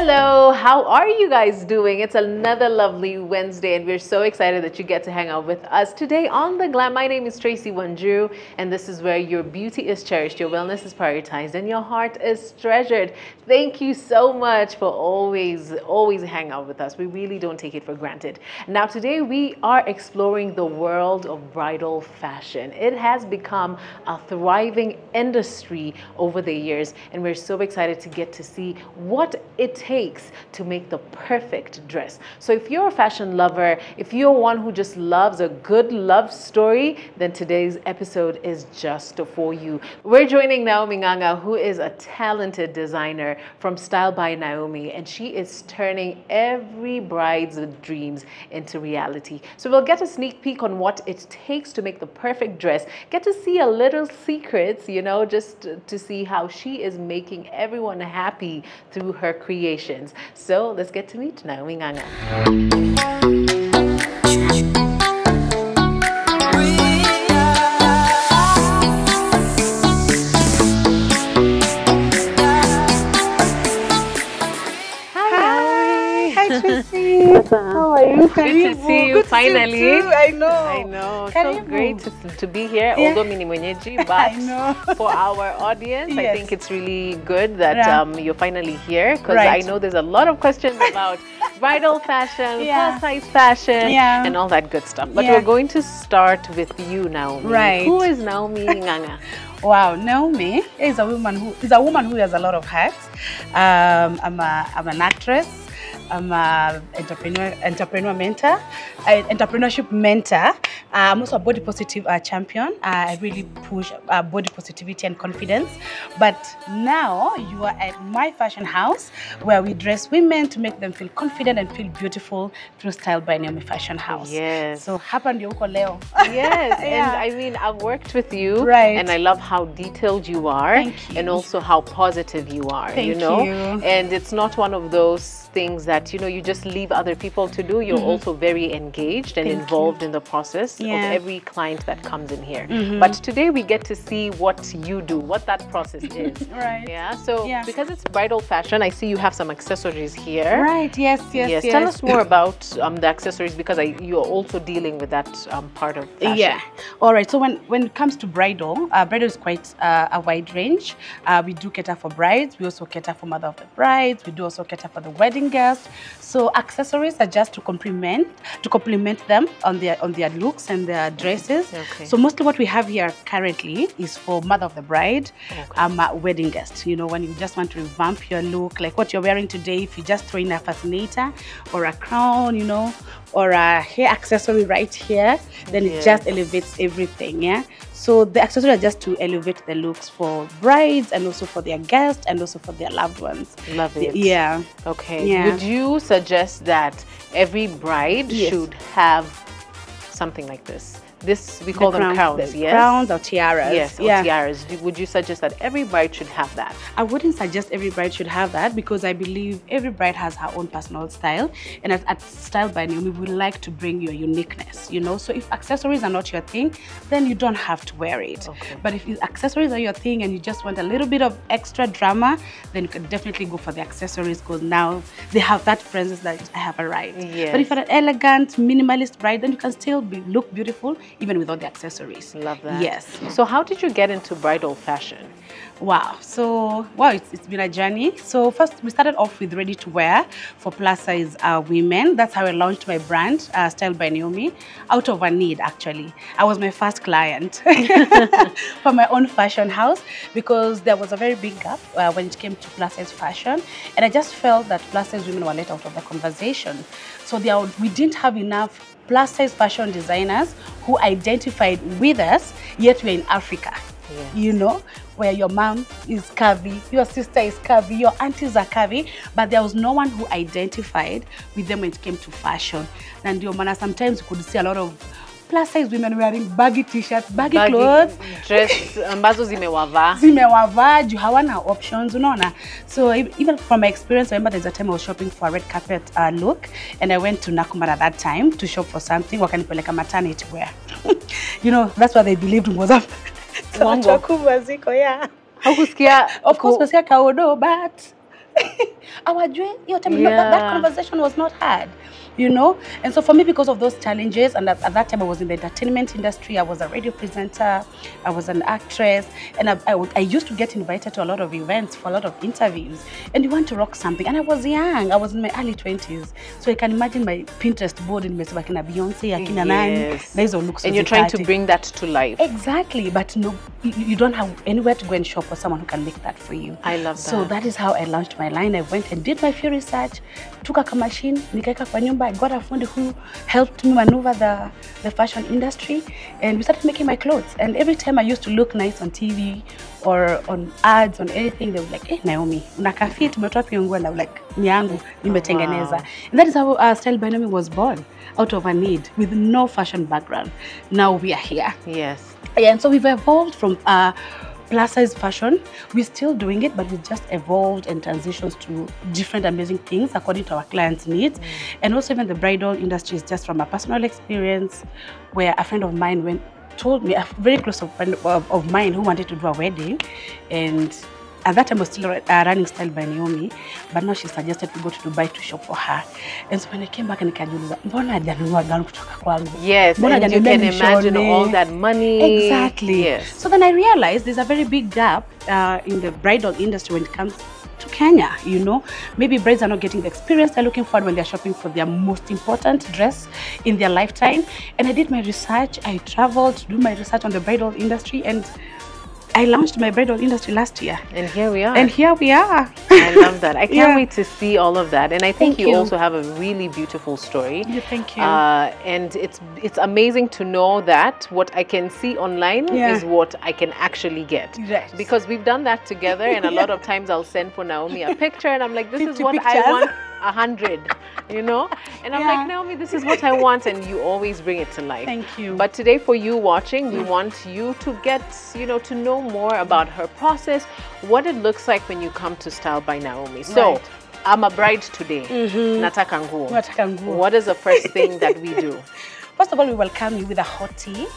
Hello, how are you guys doing? It's another lovely Wednesday and we're so excited that you get to hang out with us today on The Glam. My name is Tracy Wanjuru and this is where your beauty is cherished, your wellness is prioritized and your heart is treasured. Thank you so much for always hang out with us. We really don't take it for granted. Now today we are exploring the world of bridal fashion. It has become a thriving industry over the years and we're so excited to get to see what it takes to make the perfect dress. So if you're a fashion lover, if you're one who just loves a good love story, then today's episode is just for you. We're joining Naomi Nganga, who is a talented designer from Style by Naomi, and she is turning every bride's dreams into reality. So we'll get a sneak peek on what it takes to make the perfect dress, get to see a little secrets, you know, just to see how she is making everyone happy through her creations. So let's get to meet Naomi Nganga. How are you? Good to see you finally. I know. I know. So great to be here. Yeah. Although mini mwenyeji, but I know. for our audience, I Yes. think it's really good that you're finally here because Right. I know there's a lot of questions about bridal fashion, Yeah. plus-size fashion, Yeah. and all that good stuff. But Yeah. we're going to start with you, Naomi. Right. Who is Naomi Nganga? Wow, Naomi is a woman who has a lot of hats. I'm an actress. I'm an entrepreneur mentor, entrepreneurship mentor. I'm also a body positive champion. I really push body positivity and confidence. But now you are at my fashion house where we dress women to make them feel confident and feel beautiful through Style by Naomi Fashion House. Yes. So hapa ndio uko leo. Yes, Yeah. and I mean, I've worked with you, Right. and I love how detailed you are, Thank you. and also how positive you are, you Thank know? you. And it's not one of those things that, you know, you just leave other people to do. You're also very engaged and Thank involved in the process Yeah. of every client that comes in here. But today we get to see what you do, what that process is. Right. Yeah, so Yeah. because it's bridal fashion, I see you have some accessories here. Right, yes. Tell us more about the accessories because you're also dealing with that part of fashion. Yeah. All right. So when it comes to bridal, bridal is quite a wide range. We do cater for brides. We also cater for mother of the brides. We do also cater for the wedding guests. So accessories are just to complement them on their looks and their dresses. Okay. So mostly what we have here currently is for mother of the bride, wedding guest. You know, when you just want to revamp your look, like what you're wearing today, if you just throw in a fascinator or a crown, you know, or a hair accessory right here, then it just elevates everything. Yeah. So the accessories are just to elevate the looks for brides and also for their guests and also for their loved ones. Love it. Yeah. Okay. Yeah. Would you suggest that every bride should have something like this? We call them crowns, yes? Crowns or tiaras. Yes, or tiaras. Would you suggest that every bride should have that? I wouldn't suggest every bride should have that because I believe every bride has her own personal style. And at Style by Naomi, we like to bring your uniqueness, you know? So if accessories are not your thing, then you don't have to wear it. Okay. But if accessories are your thing and you just want a little bit of extra drama, then you can definitely go for the accessories because now they have that presence that I have arrived. Yes. But if you're an elegant, minimalist bride, then you can still look beautiful even without the accessories. Love that. Yes. So how did you get into bridal fashion? Wow. So, it's been a journey. So first we started off with ready to wear for plus size women. That's how I launched my brand, Style by Naomi, out of a need actually. I was my first client for my own fashion house because there was a very big gap when it came to plus size fashion. And I just felt that plus size women were let out of the conversation. So we didn't have enough plus size fashion designers who identified with us, yet we're in Africa. Yes. You know, where your mom is curvy, your sister is curvy, your aunties are curvy, but there was no one who identified with them when it came to fashion. And sometimes you could see a lot of plus size women wearing baggy t-shirts, baggy clothes, dress ambazo zimewavaa juu hawana options, unaona. So even from my experience, I remember there's a time I was shopping for a red carpet look, and I went to Nakumatt at that time to shop for something. Wakanipeleka maternity wear. You know, that's what they believed was up. Yeah. Haukusikia of course, kaudo, but Awajue, hiyo time, that conversation was not had, you know. And so for me, because of those challenges, and at that time I was in the entertainment industry, I was a radio presenter, I was an actress, and I used to get invited to a lot of events for a lot of interviews. And you want to rock something, and I was young, I was in my early 20s, so I can imagine my Pinterest board in akina Beyonce, akina Nani, those looks. And you're trying to bring that to life. Exactly, but no, you don't have anywhere to go and shop for someone who can make that for you. I love that. So that is how I launched my line. I went and did my few research, took a machine, nikaeka kwa nyumba. I got a friend who helped me maneuver the fashion industry, and we started making my clothes. And every time I used to look nice on TV or on ads, on anything, they were like, "Hey Naomi, unaka fit umetoa nguo," and I was like, "Ni yangu, nimetengeneza." And that is how Style by Naomi was born, out of a need, with no fashion background. Now we are here. Yes. Yeah, and so we've evolved from plus size fashion. We're still doing it, but we've just evolved and transitions to different amazing things according to our clients' needs. And also even the bridal industry is just from a personal experience where a friend of mine told me, a very close friend of mine who wanted to do a wedding, and at that time I was still running Style by Naomi, but now she suggested we go to Dubai to shop for her. And so when I came back, nikajiuliza, mbona hajanunua gown kutoka kwangu? Yes, and you can imagine all that money. Exactly. Yes. So then I realized there's a very big gap in the bridal industry when it comes to Kenya, you know. Maybe brides are not getting the experience they're looking for when they're shopping for their most important dress in their lifetime. And I did my research. I traveled to do my research on the bridal industry, and I launched my bridal industry last year. And here we are. And here we are. I love that. I can't wait to see all of that. And I think Thank you also have a really beautiful story. Yeah, thank you. And it's amazing to know that what I can see online is what I can actually get. Yes. Because we've done that together, and a lot of times I'll send for Naomi a picture and I'm like, this is what pictures. I want. 100, you know, and I'm like, Naomi, this is what I want, and you always bring it to life. Thank you. But today, for you watching, we want you to get, to know more about her process, what it looks like when you come to Style by Naomi. So, I'm a bride today. Nataka nguo. What is the first thing that we do? First of all, we welcome you with a hot tea,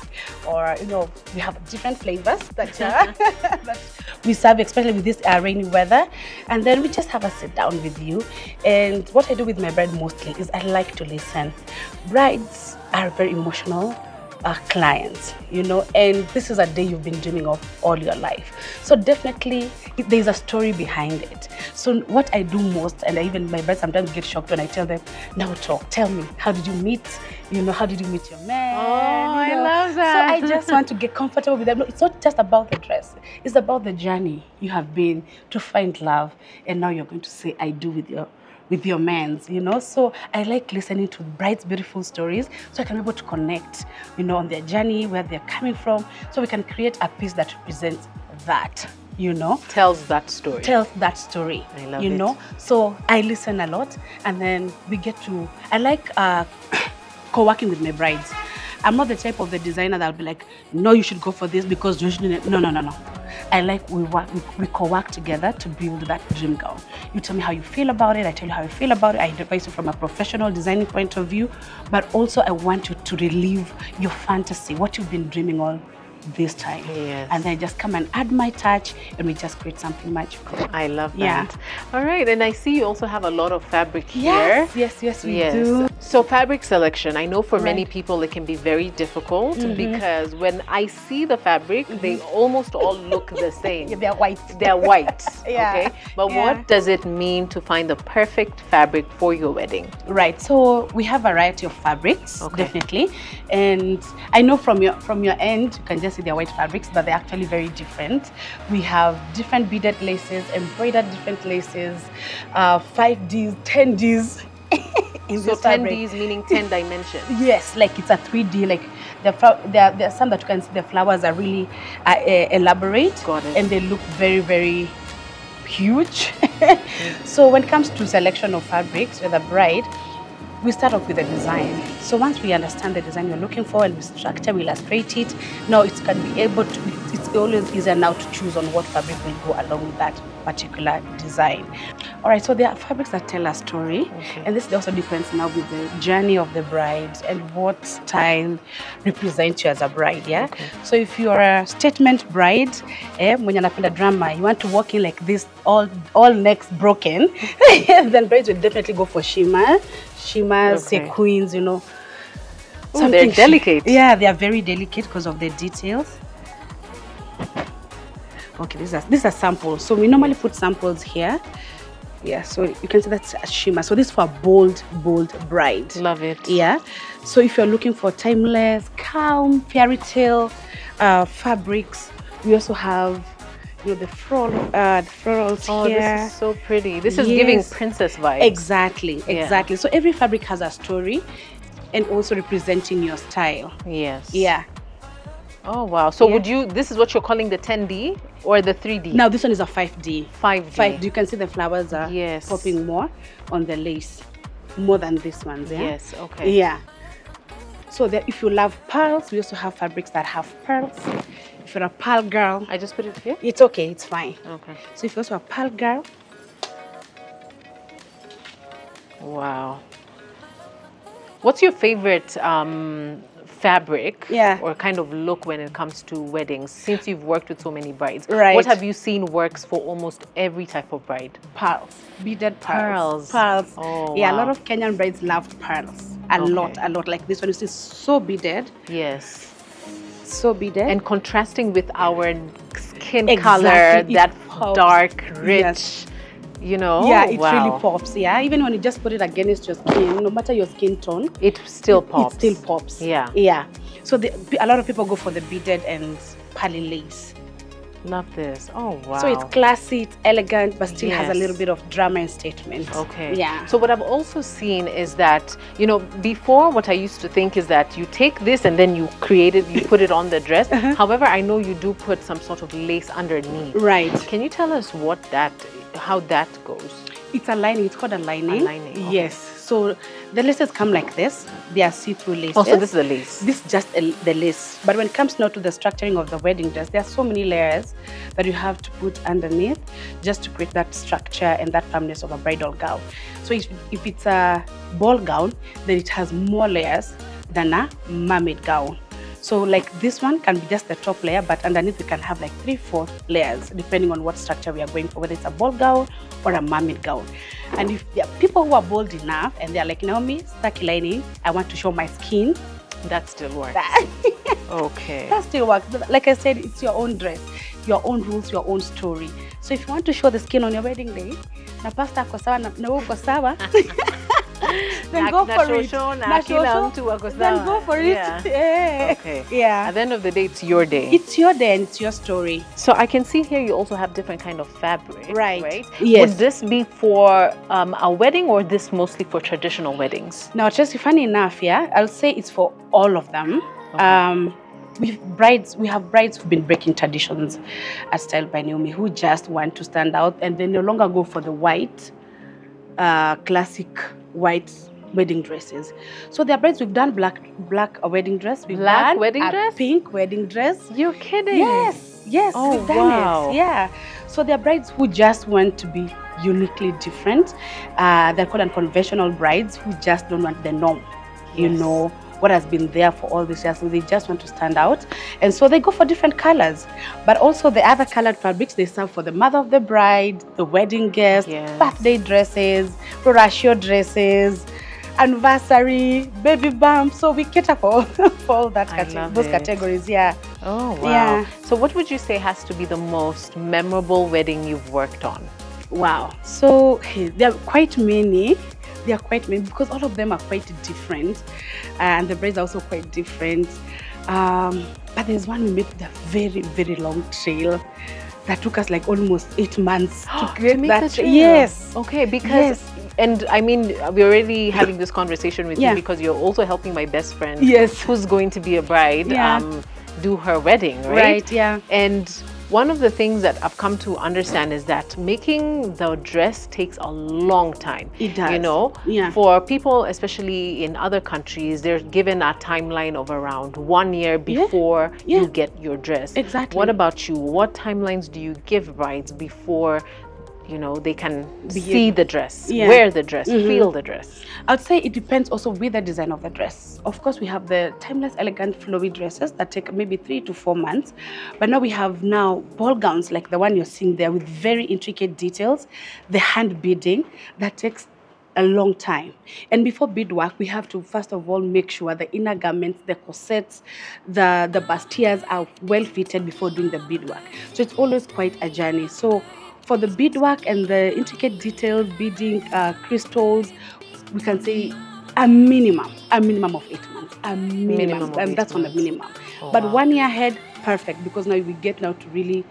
or we have different flavors that, that we serve, especially with this rainy weather. And then we just have a sit down with you. And what I do with my bride mostly is I like to listen. Brides are very emotional clients, and this is a day you've been dreaming of all your life. So definitely there's a story behind it. So what I do most, and even my brides sometimes get shocked when I tell them, now tell me, how did you meet? How did you meet your man? Oh, I love that. So I just want to get comfortable with them. It's not just about the dress. It's about the journey you have been to find love. And now you're going to say, I do with your mans, So I like listening to brides' beautiful stories, so I can be able to connect, on their journey, where they're coming from, so we can create a piece that represents that, Tells that story. Tells that story, I love it. So I listen a lot, and then I like co-working with my brides. I'm not the type of the designer that'll be like, no, you should go for this because you should. No. I like we co-work together to build that dream gown. You tell me how you feel about it, I tell you how I feel about it. I advise you from a professional designing point of view, but also I want you to relive your fantasy, what you've been dreaming on this time. Yes. And then I just come and add my touch, and we just create something magical. I love that. Yeah. All right, and I see you also have a lot of fabric here. Yes, we do. So fabric selection, I know for many people it can be very difficult because when I see the fabric, they almost all look the same. Yeah, they're white. They're white, Yeah. okay? But what does it mean to find the perfect fabric for your wedding? Right, so we have a variety of fabrics, definitely. And I know from your end, you can just see they're white fabrics, but they're actually very different. We have different beaded laces, embroidered different laces, 5Ds, 10Ds. So 10Ds meaning 10 dimensions. Yes, like it's a 3D, like there are some that you can see the flowers are really elaborate. Got it. And they look very, very huge. So when it comes to selection of fabrics with a bride, we start off with a design. So once we understand the design you're looking for and we structure, we illustrate it, now it's always easier now to choose on what fabric will go along with that particular design. All right, so there are fabrics that tell a story, and this also depends now with the journey of the bride and what style represents you as a bride, yeah? So if you're a statement bride, mwenye anapenda drama, you want to walk in like this, all necks broken, then brides will definitely go for shimmer, sequins, you know. Oh, they're delicate. Yeah, they are very delicate because of the details. Okay, these are samples. So we normally put samples here. Yeah, so you can see that's a shimmer. So this is for a bold bride. Love it. Yeah. So if you're looking for timeless, calm, fairy tale fabrics, we also have, you know, the florals here. This is so pretty. This is giving princess vibes. Exactly. So every fabric has a story and also representing your style. Yes. Yeah. Oh, wow. So would you, this is what you're calling the 10D or the 3D? Now this one is a 5D. 5D. You can see the flowers are popping more on the lace, more than this one. Yeah? Yes, okay. Yeah. So if you love pearls, we also have fabrics that have pearls. If you're a pearl girl, I just put it here? it's okay, it's fine. Okay. So if you're also a pearl girl. Wow. What's your favorite fabric or kind of look when it comes to weddings, since you've worked with so many brides? Right. What have you seen works for almost every type of bride? Pearls. Beaded pearls. Oh, yeah, wow. A lot of Kenyan brides love pearls. A lot. Like this one, you see, so beaded. Yes. So beaded. And contrasting with our skin color, that dark, rich, you know. Yeah, it really pops. Yeah, even when you just put it against your skin, no matter your skin tone, it still pops. It still pops. Yeah. Yeah. So a lot of people go for the beaded and pearly lace. Love this. Oh, wow. So it's classy, it's elegant, but still has a little bit of drama and statement. Okay. Yeah. So what I've also seen is that, you know, before what I used to think is that you take this and then you create it, you put it on the dress. However, I know you do put some sort of lace underneath. Right. Can you tell us how that goes? It's a lining. It's called a lining. A lining. Okay. Yes. So the laces come like this. They are see-through laces. Oh, so this is a lace. This is just the lace. But when it comes now to the structuring of the wedding dress, there are so many layers that you have to put underneath just to create that structure and that firmness of a bridal gown. So if it's a ball gown, then it has more layers than a mermaid gown. So like this one can be just the top layer, but underneath we can have like 3-4 layers depending on what structure we are going for, whether it's a ball gown or a mermaid gown. And if there are people who are bold enough and they're like, Naomi, stucky lining, I want to show my skin. That still works. Okay. That still works. Like I said, it's your own dress, your own rules, your own story. So if you want to show the skin on your wedding day, na pasta ako sawa, na uko sawa, then go for it. Then go for it. Yeah. Okay. Yeah. At the end of the day, it's your day. It's your day and it's your story. So I can see here you also have different kind of fabric. Right. Yes. Would this be for a wedding or this mostly for traditional weddings? Now, just funny enough, yeah, I'll say it's for all of them. Okay. We have brides who've been breaking traditions at Style by Naomi who just want to stand out and they no longer go for the white, classic white wedding dresses. So there are brides, we've done black wedding dress. We've done wedding dress? Pink wedding dress. You're kidding? Yes, we've done it. Yeah. So there are brides who just want to be uniquely different. They're called unconventional brides who just don't want the norm. You know, what has been there for all these years, so they just want to stand out, and so they go for different colors. But also the other colored fabrics they serve for the mother of the bride, the wedding guest, birthday dresses, ratio dresses, anniversary, baby bump. So we cater for all that those categories. Yeah. Oh wow. Yeah. So what would you say has to be the most memorable wedding you've worked on? Wow. So there are quite many. They are quite many because all of them are quite different, and the braids are also quite different. But there's one we made with a very, very long trail that took us like almost 8 months to create that trail. Yes. Okay, because and I mean we're already having this conversation with you because you're also helping my best friend who's going to be a bride do her wedding, right? Right. Yeah. And one of the things that I've come to understand is that making the dress takes a long time. It does. You know, for people, especially in other countries, they're given a timeline of around 1 year before you get your dress. Exactly. What about you? What timelines do you give brides before you know, they can see the dress, Yeah. wear the dress, feel the dress? I'd say it depends also with the design of the dress. Of course, we have the timeless, elegant, flowy dresses that take maybe 3 to 4 months. But now we have ball gowns like the one you're seeing there with very intricate details, the hand beading that takes a long time. And before beadwork, we have to first of all make sure the inner garments, the corsets, the bustiers are well fitted before doing the beadwork. So it's always quite a journey. So for the beadwork and the intricate details, beading, crystals, we can say a minimum of 8 months. A minimum, of and 8 that's on the months. minimum. Oh, But wow. 1 year ahead, perfect, because now we get now to really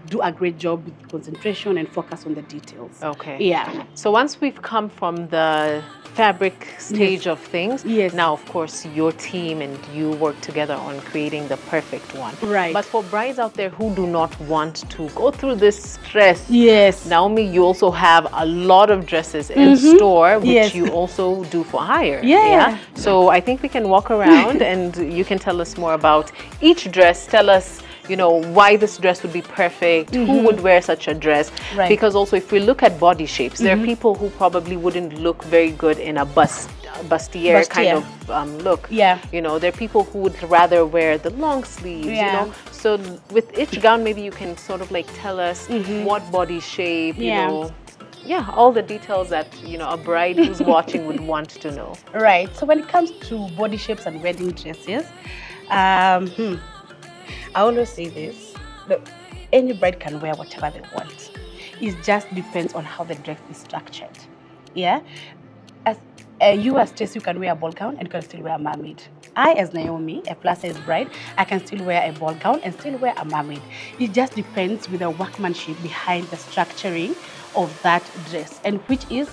do a great job with concentration and focus on the details. Okay. Yeah. So once we've come from the fabric stage of things, Yes. now of course your team and you work together on creating the perfect one. Right. But for brides out there who do not want to go through this stress, Yes. Naomi, you also have a lot of dresses in store, which Yes. you also do for hire. Yeah. So I think we can walk around and you can tell us more about each dress. Tell us, you know, why this dress would be perfect, who would wear such a dress. Right. Because also if we look at body shapes, there are people who probably wouldn't look very good in a bustier kind of look. Yeah. You know, there are people who would rather wear the long sleeves, you Yeah. know. So with each gown, maybe you can sort of like tell us what body shape, you Yeah. know. Yeah, all the details that, you know, a bride who's watching would want to know. Right. So when it comes to body shapes and wedding dresses, I always say this: look, any bride can wear whatever they want. It just depends on how the dress is structured. Yeah. As you as Tracy, you can wear a ball gown and you can still wear a mermaid. I, as Naomi, a plus-size bride, I can still wear a ball gown and still wear a mermaid. It just depends with the workmanship behind the structuring of that dress, and which is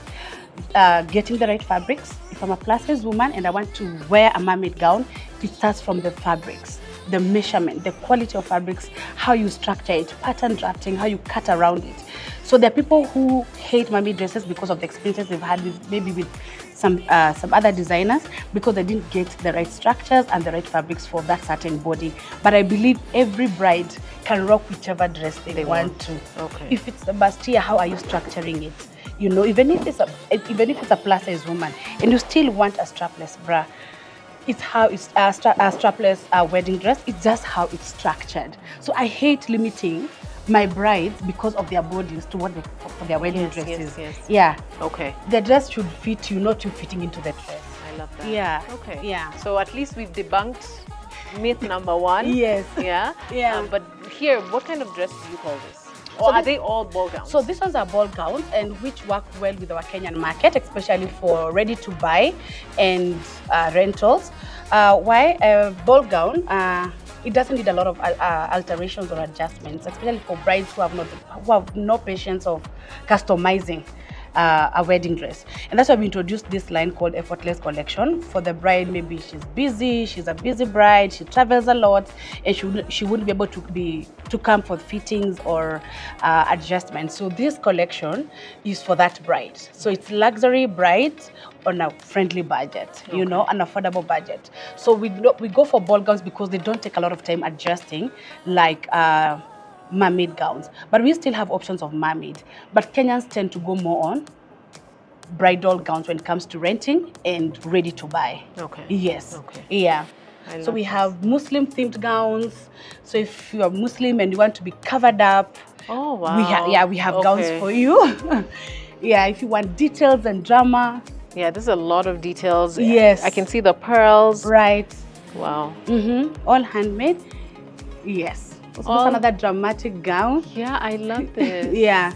getting the right fabrics. If I'm a plus-size woman and I want to wear a mermaid gown, it starts from the fabrics, the measurement, the quality of fabrics, how you structure it, pattern drafting, how you cut around it. So there are people who hate mermaid dresses because of the experiences they've had with maybe with some other designers, because they didn't get the right structures and the right fabrics for that certain body. But I believe every bride can rock whichever dress they want to. Okay. If it's the bustier, how are you structuring it? You know, even if it's a plus-size woman and you still want a strapless bra, it's how it's a strapless wedding dress. It's just how it's structured. So I hate limiting my brides because of their bodies to what for their wedding dresses. Yes. Yeah. Okay. The dress should fit you, not you fitting into the dress. I love that. Yeah. Okay. Yeah. So at least we've debunked myth number 1. Yes. Yeah. Yeah. But here, what kind of dress do you call this? Or are they all ball gowns? So these ones are ball gowns, and which work well with our Kenyan market, especially for ready to buy and rentals. Why a ball gown? It doesn't need a lot of alterations or adjustments, especially for brides who have no patience of customizing a wedding dress. And that's why we introduced this line called Effortless Collection. For the bride, maybe she's busy, she's a busy bride, she travels a lot, and she wouldn't be able to come for fittings or adjustments. So this collection is for that bride. So it's luxury bride on a friendly budget, you know, an affordable budget. So we go for ball gowns because they don't take a lot of time adjusting, like mermaid gowns. But we still have options of mermaid. But Kenyans tend to go more on bridal gowns when it comes to renting and ready to buy. Okay. Yes. Okay. Yeah. I So love we this. have Muslim themed gowns. So if you are Muslim and you want to be covered up, Oh, wow. we have gowns Okay. for you. Yeah, if you want details and drama. Yeah, there's a lot of details. Yes. I can see the pearls. Right. Wow. All handmade. Yes. So All- that's another dramatic gown. Yeah, I love this. Yeah.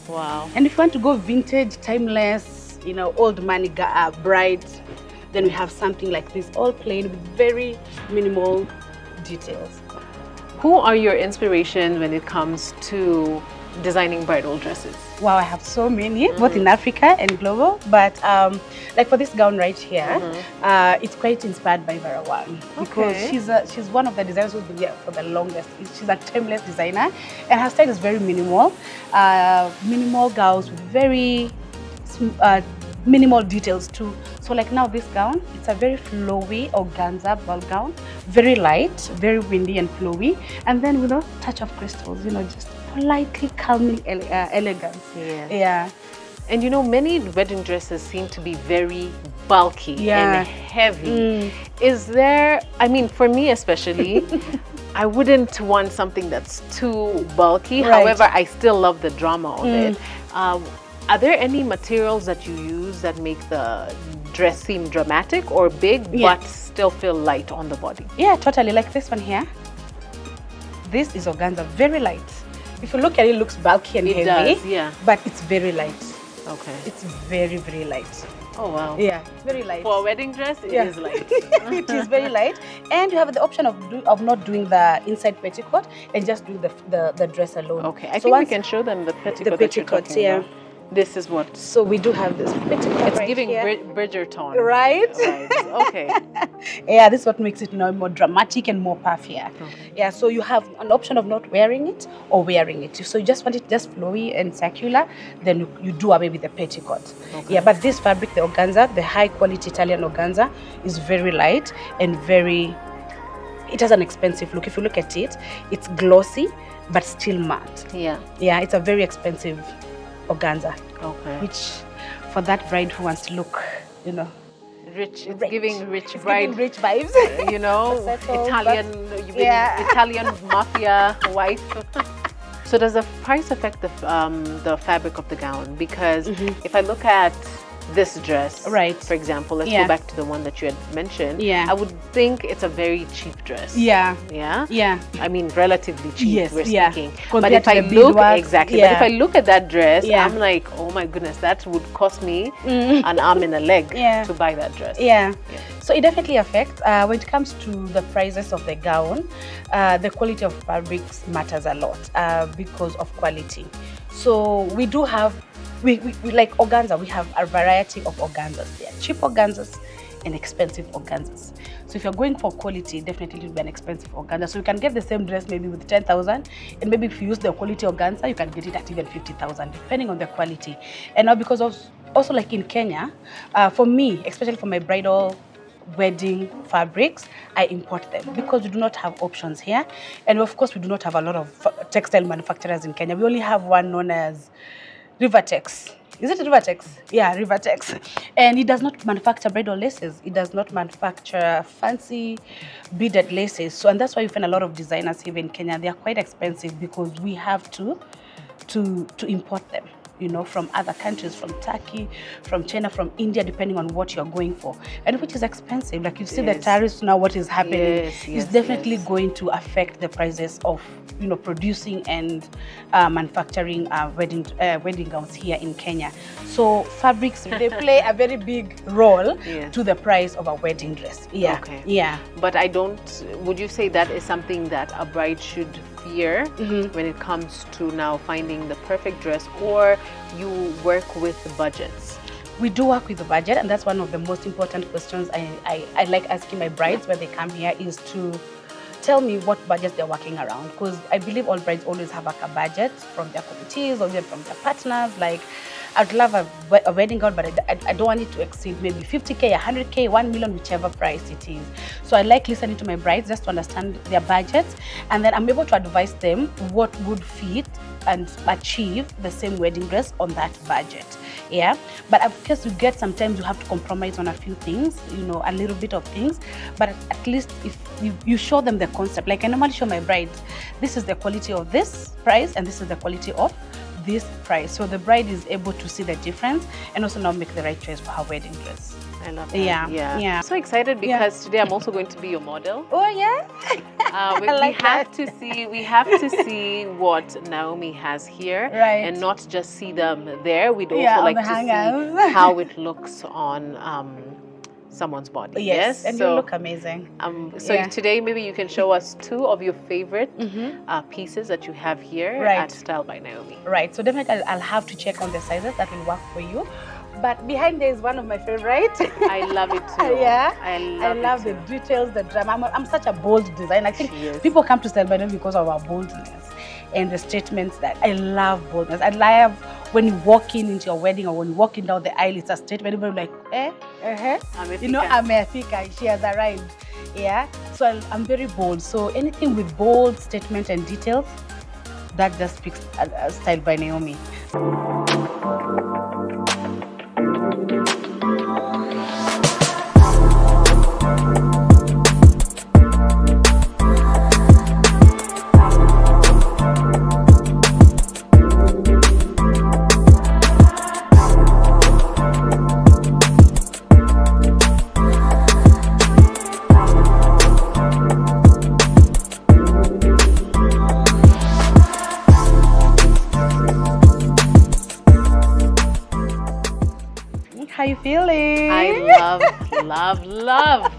Wow. And if you want to go vintage, timeless, you know, old money bride, then we have something like this, all plain with very minimal details. Who are your inspiration when it comes to designing bridal dresses? Wow, I have so many, both in Africa and global. But like for this gown right here, it's quite inspired by Vera Wang, because Okay. she's one of the designers who's been there for the longest. She's a timeless designer, and her style is very minimal. Minimal gowns with very minimal details too. So like now this gown, it's a very flowy organza ball gown, very light, very windy and flowy, and then with a touch of crystals, you know, just politely calming elegance. Yes. Yeah. And you know, many wedding dresses seem to be very bulky and heavy. Is there, I mean, for me especially, I wouldn't want something that's too bulky. Right. However, I still love the drama of it. Are there any materials that you use that make the dress seem dramatic or big, but still feel light on the body? Yeah, totally. Like this one here. This is organza, very light. If you look at it, it looks bulky and heavy. Does, yeah. But it's very light. Okay. It's very, very light. Oh, wow. Yeah, it's very light. For a wedding dress, it is light. It is very light. And you have the option of not doing the inside petticoat and just doing the dress alone. Okay, I think we can show them the petticoat. The petticoat, yeah. This is what. So we do have this petticoat. It's right giving here. Bridgerton. Right? Okay. Yeah, this is what makes it now more dramatic and more puffier. Okay. Yeah, so you have an option of not wearing it or wearing it. So you just want it just flowy and circular, then you do away with the petticoat. Okay. Yeah, but this fabric, the organza, the high quality Italian organza, is very light and very, it has an expensive look. If you look at it, it's glossy but still matte. Yeah. Yeah, it's a very expensive organza. Okay. Which, for that bride who wants to look, you know, rich. It's giving rich it's bride. Giving rich vibes. You know, Settled, Italian mafia wife. So does the price affect the fabric of the gown? Because if I look at this dress, right, for example, let's go back to the one that you had mentioned. Yeah. I would think it's a very cheap dress. Yeah. Yeah. Yeah. I mean, relatively cheap. Yes. We're speaking. Compared but if to I the look beadwork, exactly, but if I look at that dress, I'm like, oh my goodness, that would cost me an arm and a leg to buy that dress. Yeah. So it definitely affects when it comes to the prices of the gown. The quality of fabrics matters a lot because of quality. So we do have. We like organza, we have a variety of organzas. There are cheap organzas and expensive organzas. So if you're going for quality, definitely it will be an expensive organza. So you can get the same dress maybe with 10,000, and maybe if you use the quality organza, you can get it at even 50,000, depending on the quality. And now because of, also like in Kenya, for me, especially for my bridal wedding fabrics, I import them because we do not have options here. And of course, we do not have a lot of textile manufacturers in Kenya. We only have one known as Rivertex. Is it Rivertex? Yeah, Rivertex. And it does not manufacture bridal laces. It does not manufacture fancy beaded laces. So, and that's why you find a lot of designers here in Kenya. They are quite expensive because we have to import them, you know, from other countries, from Turkey, from China, from India, depending on what you're going for, and which is expensive. Like you see the tariffs now, what is happening is definitely going to affect the prices of, you know, producing and manufacturing wedding gowns here in Kenya. So fabrics, they play a very big role to the price of a wedding dress. Yeah. Okay. Yeah. But would you say that is something that a bride should fear when it comes to now finding the perfect dress, or you work with budgets? We do work with the budget, and that's one of the most important questions I like asking my brides when they come here, is to tell me what budgets they're working around, because I believe all brides always have like a budget from their committees or even from their partners. Like, I'd love a wedding gown, but I don't want it to exceed maybe 50K, 100K, 1 million, whichever price it is. So I like listening to my brides just to understand their budgets, and then I'm able to advise them what would fit and achieve the same wedding dress on that budget. Yeah, but of course you get, sometimes you have to compromise on a few things, you know, a little bit of things, but at least if you show them the concept. Like I normally show my brides, this is the quality of this price and this is the quality of this price, so the bride is able to see the difference and also now make the right choice for her wedding dress. I love that. Yeah. I'm so excited because today I'm also going to be your model. Oh yeah. We have to see what Naomi has here, and not just see them there. We'd also like to see how it looks on someone's body. Yes, and you look amazing. Today maybe you can show us 2 of your favorite pieces that you have here at Style by Naomi. Right, so definitely I'll have to check on the sizes that will work for you. But behind there is one of my favorites. I love it too. Yeah, I love the details, the drama. I'm such a bold designer. I think people come to Style by Naomi because of our boldness and the statements that I love boldness. I love when you walk into your wedding or when you walk in down the aisle, it's a statement. Everybody like, you know, Amefika, she has arrived. Yeah, so I'm very bold. So anything with bold statement and details, that just speaks Style by Naomi. How you feeling? I love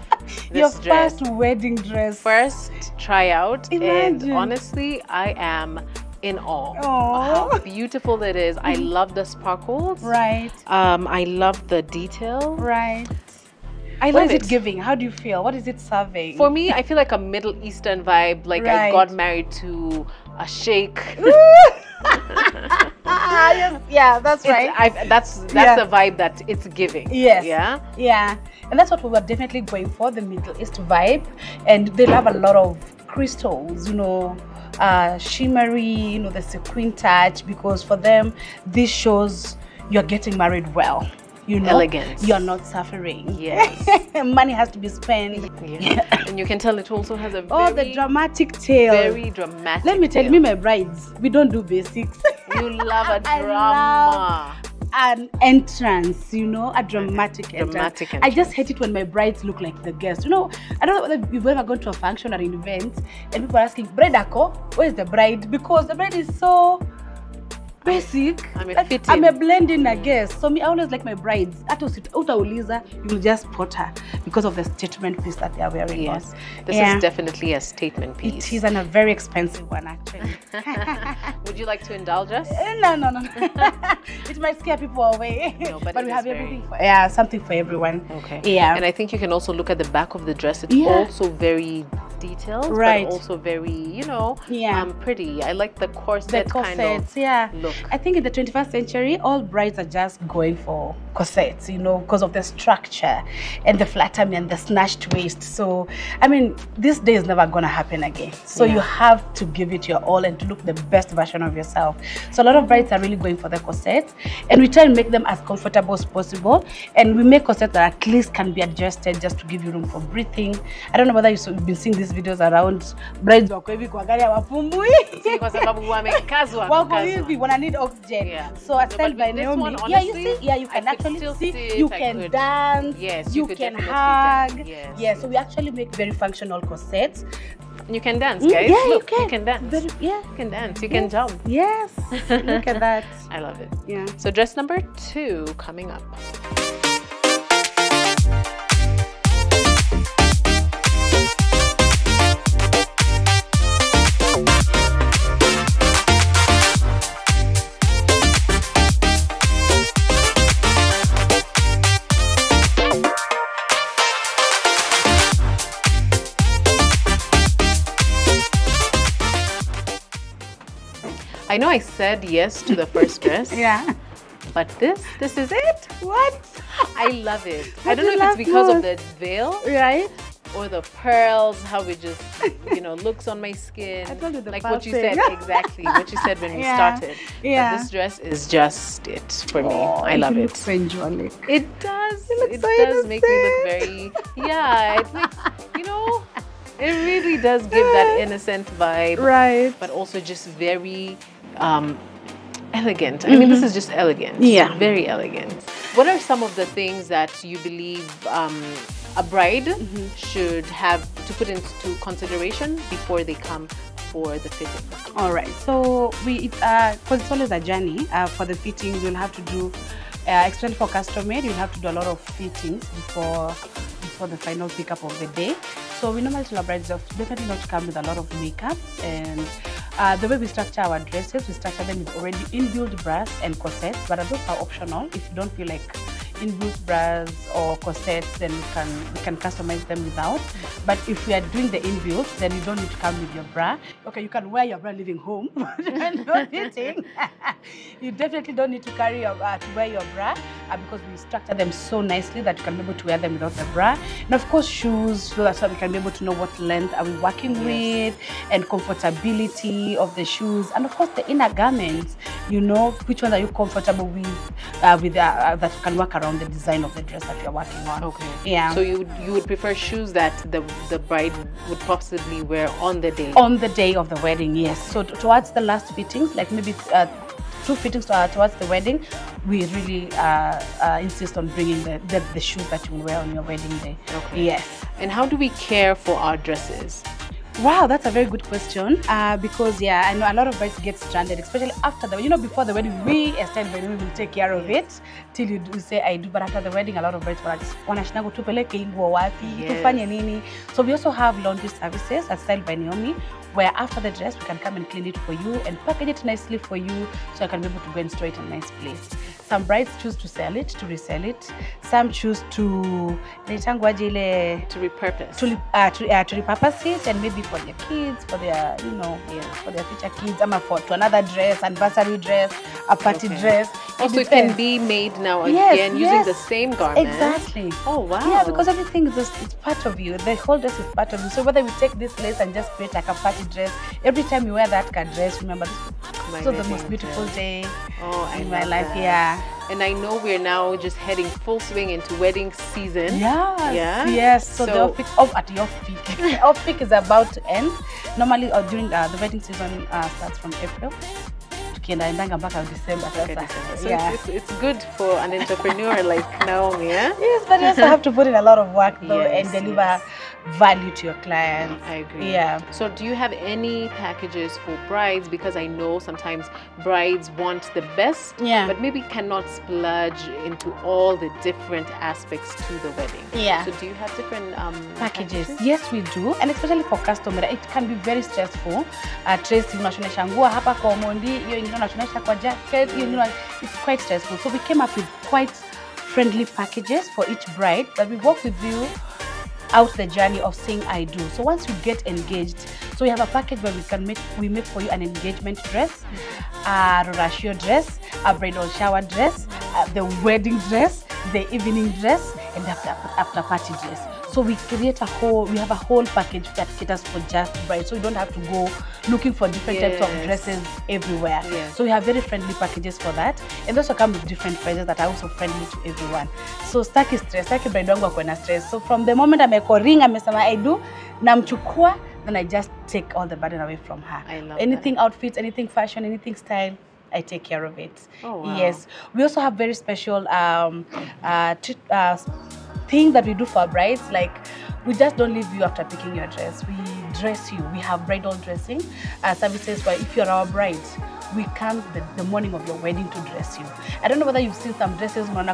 this Your dress. first wedding dress. First tryout. Imagine. And honestly, I am in awe Aw. how beautiful it is. I love the sparkles. Right. I love the detail. Right. I What love is it giving? How do you feel? What is it serving? For me, I feel like a Middle Eastern vibe. Like I Right. got married to a sheikh. Yes, yeah, that's right. That's Yeah. the vibe that it's giving. Yes. Yeah. Yeah. And that's what we were definitely going for, the Middle East vibe. And they have a lot of crystals, you know, shimmery, you know, the sequin touch, because for them, this shows you're getting married well. You know, Elegance. You're not suffering. Yes. Money has to be spent. Yeah. And you can tell it also has a Oh, the dramatic tale. very dramatic. Let me tell tale. you, my brides, we don't do basics. You love a I drama. An entrance, you know, a dramatic entrance. Dramatic I just entrance. hate it when my brides look like the guests. You know, I don't know whether you've ever gone to a function or an event and people are asking, bride ako, where's the bride? Because the bride is so basic. I'm a Like, fit-in. I'm a blend-in, I guess. So me, I always like my brides. Utauliza, you will just spot her because of the statement piece that they are wearing. Yes. on. This Yeah. is definitely a statement piece. It is, and a very expensive one, actually. Would you like to indulge us? No. It might scare people away. No, but but it we is have very- everything for, yeah, something for everyone. Okay. Yeah. And I think you can also look at the back of the dress. It's Yeah. also very detailed, Right. but also very, you know, Yeah. pretty. I like the The corset kind corsets, of yeah. look. I think in the 21st century, all brides are just going for corsets, you know, because of the structure and the flat tummy and the snatched waist. So, I mean, this day is never going to happen again. So Yeah. you have to give it your all and to look the best version of yourself. So a lot of brides are really going for the corsets, and we try and make them as comfortable as possible. And we make corsets that at least can be adjusted just to give you room for breathing. I don't know whether you've been seeing these videos around brides wako hivi kwa gari hawapumbui. Si kwa sababu wamekazwa Wako kukazwa. hivi, wanna need oxygen. Yeah. So at No, Style but by with this Naomi, one, yeah, you honestly, see, yeah, you can I could actually still see, sit, you I can could- dance, Yes, you you could can definitely hug. dance, yes. Yeah, so we actually make very functional corsets. You can dance, Mm, guys. yeah, you Look, can. you can dance. Yeah. You can dance. You can jump. Yes, look at that. I love it. Yeah. So dress number 2 coming up. I know I said yes to the first dress. Yeah. But this is it. What? I love it. I What don't do you know if love it's because of most? the veil Right? or the pearls, how it just, you know, looks on my skin. I told you the like pearl what you thing. said, exactly. What you said when we Yeah. started. Yeah. But this dress is just it for me. Oh, I love you it. look so angelic. It does. look It so does make me look innocent. very, yeah, it makes, you know, it really does give that innocent vibe. Right. But also just very elegant. I mean, this is just elegant. Yeah. Very elegant. What are some of the things that you believe a bride should have to put into consideration before they come for the fitting? All right. So because it's always a journey. For the fittings, you'll have to do, especially for custom made, you'll have to do a lot of fittings before the final pickup of the day. So we normally tell our brides definitely not to come with a lot of makeup, and the way we structure our dresses, we structure them with already inbuilt bras and corsets, but those are optional if you don't feel like in-built bras or corsets, then we can customize them without. But if we are doing the in-built, then you don't need to come with your bra. Okay, you can wear your bra leaving home, but when you're eating, you definitely don't need to carry your to wear your bra because we structure them so nicely that you can be able to wear them without the bra. And of course, shoes, so that's why we can be able to know what length are we working with, and comfortability of the shoes, and of course the inner garments. You know which ones are you comfortable with, that you can work around the design of the dress that you're working on. Okay. Yeah. So you would prefer shoes that the bride would possibly wear on the day. On the day of the wedding, yes. So towards the last fittings, like maybe 2 fittings towards the wedding, we really insist on bringing the shoes that you will wear on your wedding day. Okay. Yes. And how do we care for our dresses? Wow, that's a very good question. Because yeah, I know a lot of brides get stranded, especially after the, before the wedding, we as style by will take care of it till you do say I do. But after the wedding, a lot of brides wanashinda kutupeleke nguo wapi, tufanye nini. So we also have laundry services at Style by Naomi, where after the dress we can come and clean it for you and package it nicely for you, so I can be able to go and store it in a nice place. Some brides choose to sell it, to resell it. Some choose to repurpose. To repurpose it, and maybe for their kids, for their for their future kids, to another dress, anniversary dress, a party dress. Also, it can be made now again using the same garment. Exactly. Oh wow. Yeah, because everything is it's part of you. The whole dress is part of you. So whether we take this lace and just create like a party dress, every time you wear that dress, remember this was the most beautiful day in my life. Yeah. And I know we're now just heading full swing into wedding season. Yes. So the off-peak. Off-peak is about to end. Normally, during the wedding season starts from April. December. So it's good for an entrepreneur like Naomi, yeah? Yes, but you also have to put in a lot of work though and deliver value to your clients. I agree. Yeah. So do you have any packages for brides? Because I know sometimes brides want the best, but maybe cannot splurge into all the different aspects to the wedding. Yeah. So do you have different packages? Yes, we do. And especially for customer, it can be very stressful. Tracy, unashonesha nguo hapa kwa Mondi, hiyo ingine unashonesha kwa jacket, it's quite stressful. So we came up with quite friendly packages for each bride that we work with you out the journey of saying I do. So once you get engaged, so we have a package where we make for you an engagement dress, a ratio dress, a bridal shower dress, the wedding dress, the evening dress, and after party dress. So we have a whole package that caters for just brides. So you don't have to go looking for different types of dresses everywhere. So we have very friendly packages for that. And those also come with different prices that are also friendly to everyone. So staki stress, staki bride wangu akona stress. So from the moment ring, amesema I do, namchukua, then I just take all the burden away from her. I love anything outfits, anything fashion, anything style, I take care of it. Oh, wow. Yes. We also have very special thing that we do for our brides. Like, we just don't leave you after picking your dress. We dress you. We have bridal dressing services where if you're our bride, we come the morning of your wedding to dress you. I don't know whether you've seen some dresses because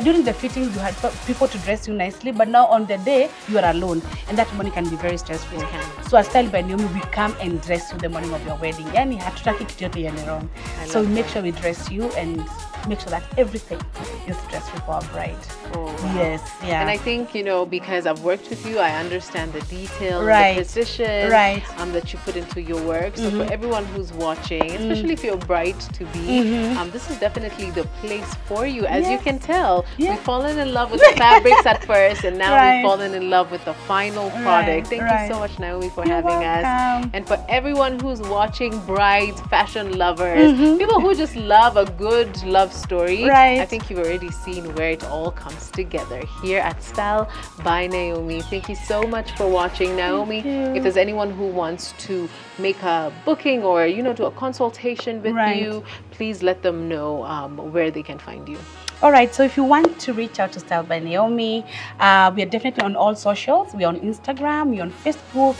during the fittings you had people to dress you nicely, but now on the day you are alone, and that morning can be very stressful. So at Style by Naomi, we come and dress you the morning of your wedding. Yani hatutaki kitu yote iende wrong. So we make sure we dress you and make sure that everything is stressful for our bride. Oh, wow. Yes, yeah. And I think, because I've worked with you, I understand the detail, the precision that you put into your work. So for everyone who's watching, especially if you're a bride-to-be, this is definitely the place for you. As you can tell, we've fallen in love with the fabrics at first, and now we've fallen in love with the final product. Thank you so much, Naomi, for having us. And for everyone who's watching, brides, fashion lovers, people who just love a good love story, I think you've already seen where it all comes together here at Style by Naomi. Thank you so much for watching, Naomi. If there's anyone who wants to make a booking or do a consultation with you, please let them know where they can find you. All right, so if you want to reach out to Style by Naomi, we are definitely on all socials. We're on Instagram, we're on Facebook,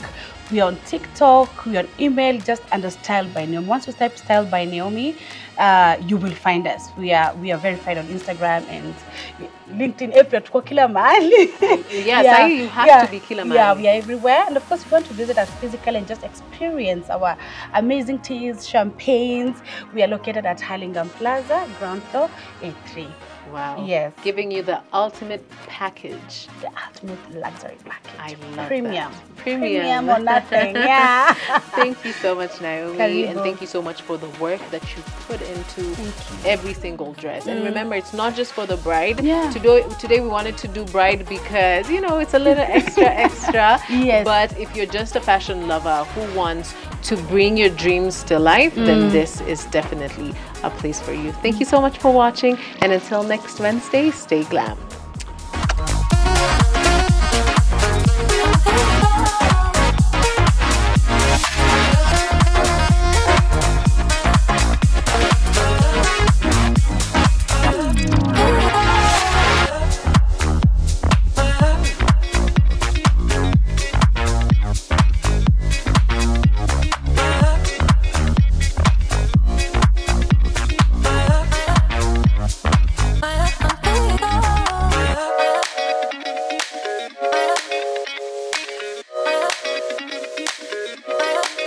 we're on TikTok, we're on email, just under Style by Naomi. Once you type Style by Naomi, you will find us. We are verified on Instagram and LinkedIn. You have to be kila mahali. Yeah, we are everywhere. And of course, if you want to visit us physically and just experience our amazing teas, champagnes, we are located at at Hurlingham Plaza, ground floor, A3. Wow. Yes. Giving you the ultimate package. The ultimate luxury package. I love Premium. that. Premium or nothing. Yeah. Thank you so much, Naomi. Karibu. And thank you so much for the work that you put into every single dress. And remember, it's not just for the bride. Yeah. Today we wanted to do bride because, you know, it's a little extra. Yes. But if you're just a fashion lover who wants to bring your dreams to life, then this is definitely a place for you. Thank you so much for watching. And until next Wednesday, stay glam.